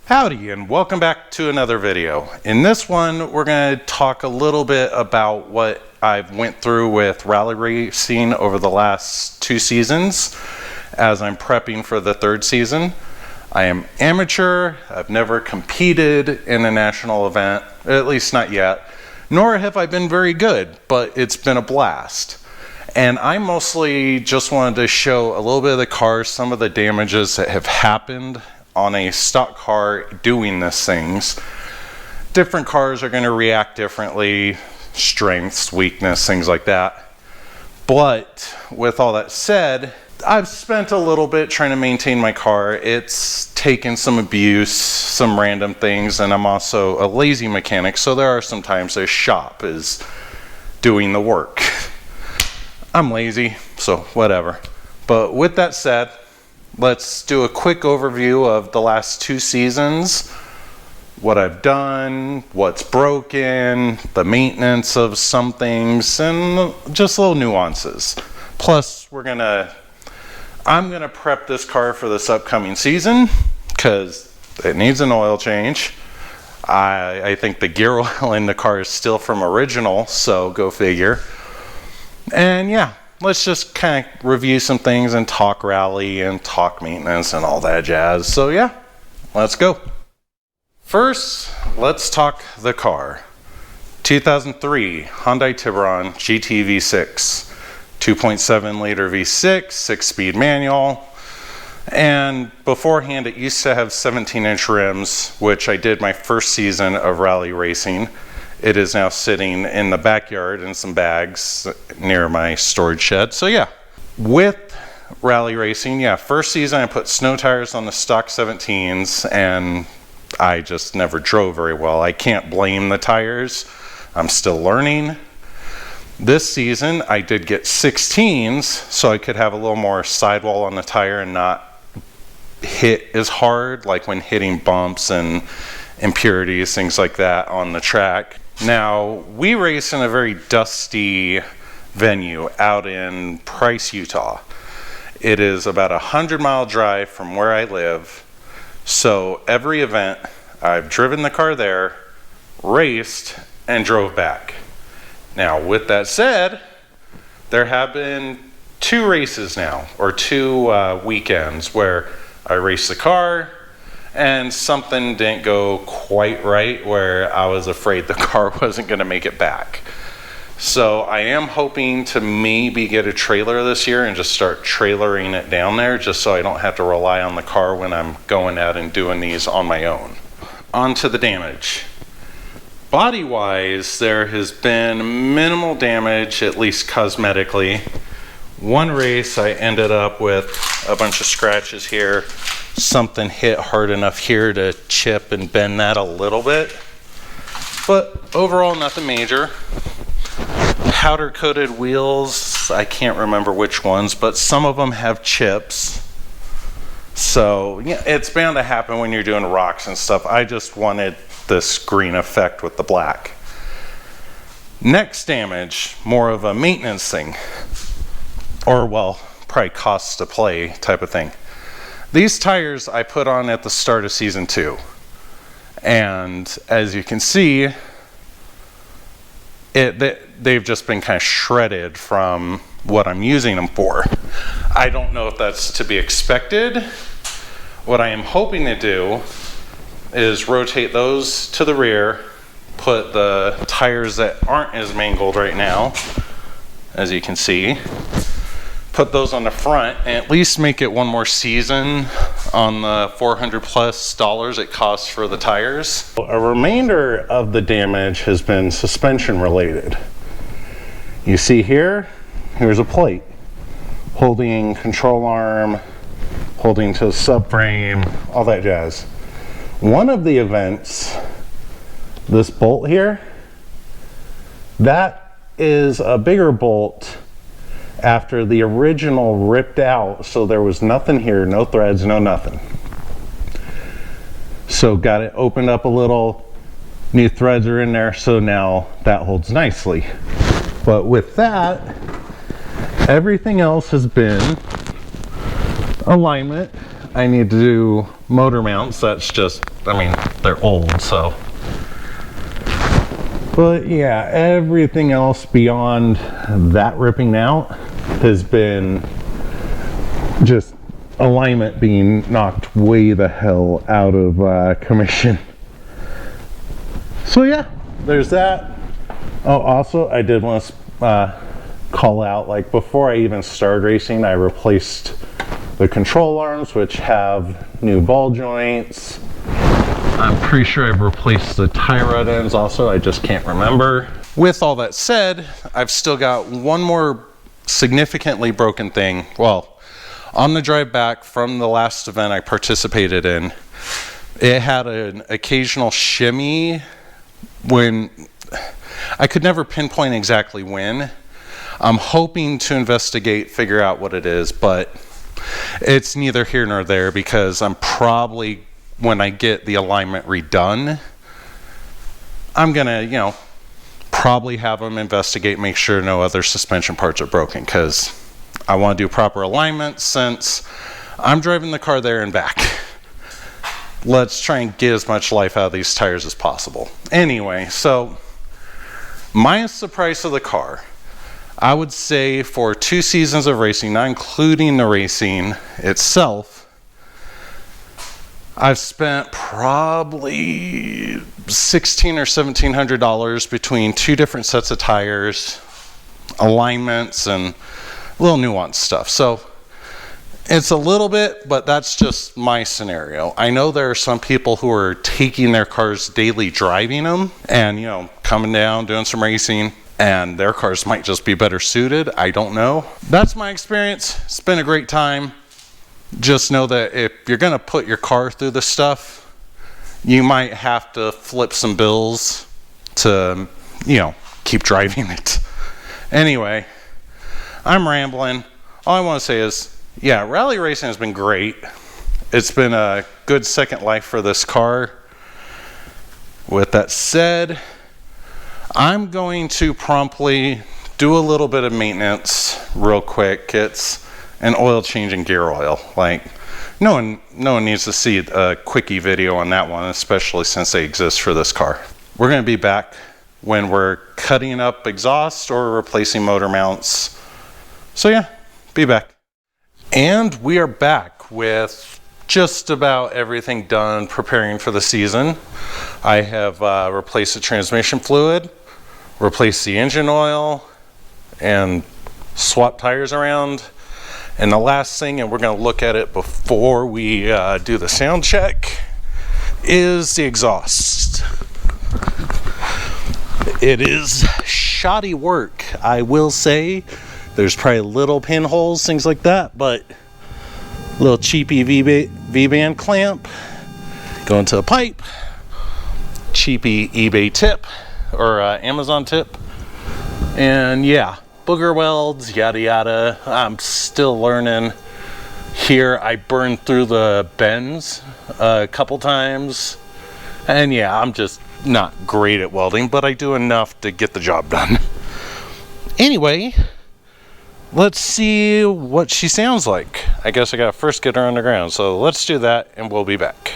Howdy and welcome back to another video. In this one, we're going to talk a little bit about what I've went through with rally racing over the last 2 seasons as I'm prepping for the 3rd season. I am amateur. I've never competed in a national event, at least not yet, nor have I been very good, but it's been a blast. And I mostly just wanted to show a little bit of the cars, some of the damages that have happened on a stock car doing these things. Different cars are going to react differently, strengths, weakness, things like that. But with all that said, I've spent a little bit trying to maintain my car. It's taken some abuse, some random things, and I'm also a lazy mechanic, so there are some times the shop is doing the work. I'm lazy, so whatever. But with that said, let's do a quick overview of the last 2 seasons, what I've done, what's broken, the maintenance of some things, and just little nuances. Plus, I'm gonna prep this car for this upcoming season because it needs an oil change. I think the gear oil in the car is still from original, so go figure. And yeah. Let's just kind of review some things and talk rally and talk maintenance and all that jazz. So yeah, let's go. First, let's talk the car. 2003 Hyundai Tiburon GT V6, 2.7 liter V6, 6-speed manual. And beforehand, it used to have 17-inch rims, which I did my first season of rally racing. It is now sitting in the backyard in some bags near my storage shed. So yeah, with rally racing, yeah, first season I put snow tires on the stock 17s and I just never drove very well. I can't blame the tires. I'm still learning. This season I did get 16s so I could have a little more sidewall on the tire and not hit as hard, like when hitting bumps and impurities, things like that on the track. Now, we race in a very dusty venue out in Price, Utah. It is about a 100-mile drive from where I live. So every event, I've driven the car there, raced, and drove back. Now, with that said, there have been 2 races now, or 2 weekends where I raced the car, and something didn't go quite right where I was afraid the car wasn't going to make it back. So I am hoping to maybe get a trailer this year and just start trailering it down there just so I don't have to rely on the car when I'm going out and doing these on my own. On to the damage. Body-wise, there has been minimal damage, at least cosmetically. One race I ended up with a bunch of scratches here. Something hit hard enough here to chip and bend that a little bit, but overall nothing major. Powder coated wheels, I can't remember which ones, but some of them have chips, so yeah, it's bound to happen when you're doing rocks and stuff. I just wanted this green effect with the black. Next damage, more of a maintenance thing, or well, probably costs to play type of thing. These tires I put on at the start of season 2, and as you can see, they've just been kind of shredded from what I'm using them for. I don't know if that's to be expected. What I am hoping to do is rotate those to the rear, put the tires that aren't as mangled right now, as you can see, put those on the front and at least make it one more season on the $400+ it costs for the tires. A remainder of the damage has been suspension related. You see here's a plate holding control arm, holding to the subframe, all that jazz. One of the events, this bolt here, that is a bigger bolt after the original ripped out, so there was nothing here, no threads, no nothing. So got it opened up a little, new threads are in there, so now that holds nicely. But with that, everything else has been alignment. I need to motor mounts. That's just, I mean, they're old, so. But yeah, everything else beyond that ripping out has been just alignment being knocked way the hell out of commission. So yeah, there's that. Oh, also, I did want to call out, like, before I even started racing, I replaced the control arms, which have new ball joints. I'm pretty sure I've replaced the tie rod ends also, I just can't remember. With all that said, I've still got one more significantly broken thing. Well, on the drive back from the last event I participated in, it had an occasional shimmy when I could never pinpoint exactly when. I'm hoping to investigate, figure out what it is, but it's neither here nor there, because I'm probably, when I get the alignment redone, I'm gonna, you know, probably have them investigate, make sure no other suspension parts are broken, because I want to do proper alignment since I'm driving the car there and back. Let's try and get as much life out of these tires as possible. Anyway, so minus the price of the car, I would say for 2 seasons of racing, not including the racing itself, I've spent probably $1,600 or $1,700 between 2 different sets of tires, alignments, and little nuanced stuff. So it's a little bit, but that's just my scenario. I know there are some people who are taking their cars daily, driving them, and, you know, coming down, doing some racing, and their cars might just be better suited. I don't know. That's my experience. It's been a great time. Just know that if you're gonna put your car through this stuff, you might have to flip some bills to, you know, keep driving it. Anyway, I'm rambling. All I want to say is, yeah, rally racing has been great. It's been a good second life for this car. With that said, I'm going to promptly do a little bit of maintenance real quick. It's an oil change and gear oil. Like, no one needs to see a quickie video on that one, especially since they exist for this car. We're going to be back when we're cutting up exhaust or replacing motor mounts. So yeah, be back. And we are back with just about everything done preparing for the season. I have replaced the transmission fluid, replaced the engine oil, and swapped tires around. And the last thing, and we're going to look at it before we do the sound check, is the exhaust. It is shoddy work, I will say. There's probably little pinholes, things like that, but a little cheapy V-band clamp going to a pipe, cheapy eBay tip or Amazon tip, and yeah, booger welds, yada yada. I'm still learning here. I burned through the bends a couple times, and yeah, I'm just not great at welding, but I do enough to get the job done. Anyway, let's see what she sounds like. I guess I gotta first get her underground, so let's do that and we'll be back.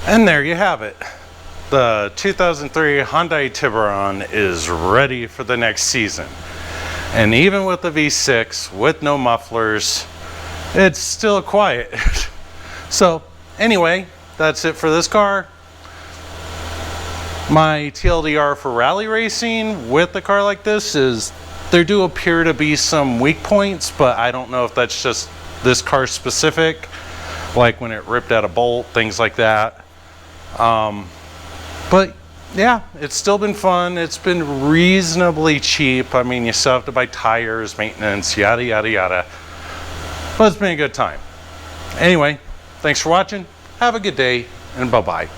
And there you have it. The 2003 Hyundai Tiburon is ready for the next season. And even with the V6, with no mufflers, it's still quiet. So anyway, that's it for this car. My TLDR for rally racing with a car like this is there do appear to be some weak points, but I don't know if that's just this car specific, like when it ripped out a bolt, things like that. But yeah, it's still been fun. It's been reasonably cheap. I mean, you still have to buy tires, maintenance, yada, yada, yada. But it's been a good time. Anyway, thanks for watching. Have a good day, and bye-bye.